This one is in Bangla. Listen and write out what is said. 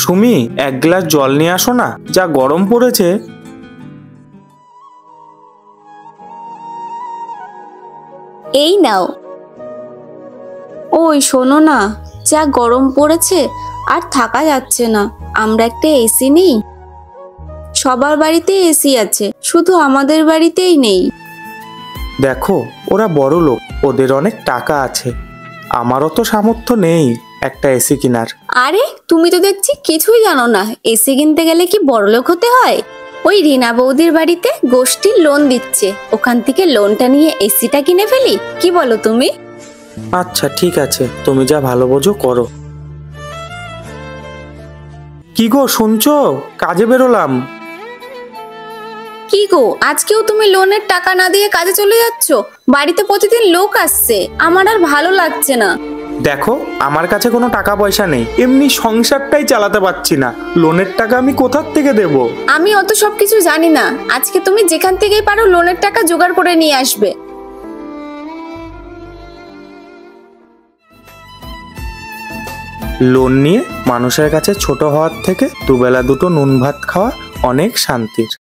সুমি, এক গ্লাস জল নিয়ে আসো না, যা গরম পড়েছে। এই নাও। ওই শোনো না, যা গরম পড়েছে আর থাকা যাচ্ছে না। আমরা একটা এসি নেই? সবার বাড়িতে এসি আছে, শুধু আমাদের বাড়িতেই নেই। দেখো, ওরা বড় লোক, ওদের অনেক টাকা আছে। আমারও তো সামর্থ্য নেই একটা এসি কেনার। আরে তুমি তো দেখছি কিছুই জানো না। এসি কিনতে গেলে কি বড়লোক হতে হয়? ওই রিনা বৌদির বাড়িতে গোষ্ঠীর লোন দিচ্ছে, ওখান থেকে লোনটা নিয়ে এসিটা কিনে ফেলি, কি বলো তুমি? আচ্ছা ঠিক আছে, তুমি যা ভালো বোঝো করো। কি গো শুনছো? কাজে বেরোলাম। কি গো, আজকেও তুমি লোনের টাকা না দিয়ে কাজে চলে যাচ্ছ? বাড়িতে প্রতিদিন লোক আসছে, আমার আর ভালো লাগছে না। দেখো, আমার কাছে কোনো টাকা পয়সা নেই, এমনি সংসারটাই চালাতে পারছি না, লোনের টাকা আমি কোথার থেকে দেব? আমি অত সব কিছু জানি না, আজকে তুমি যেখান থেকেই পারো লোনের টাকা জোগাড় করে নিয়ে আসবে। লোন নিয়ে মানুষের কাছে ছোট হওয়ার থেকে দুবেলা দুটো নুন ভাত খাওয়া অনেক শান্তির।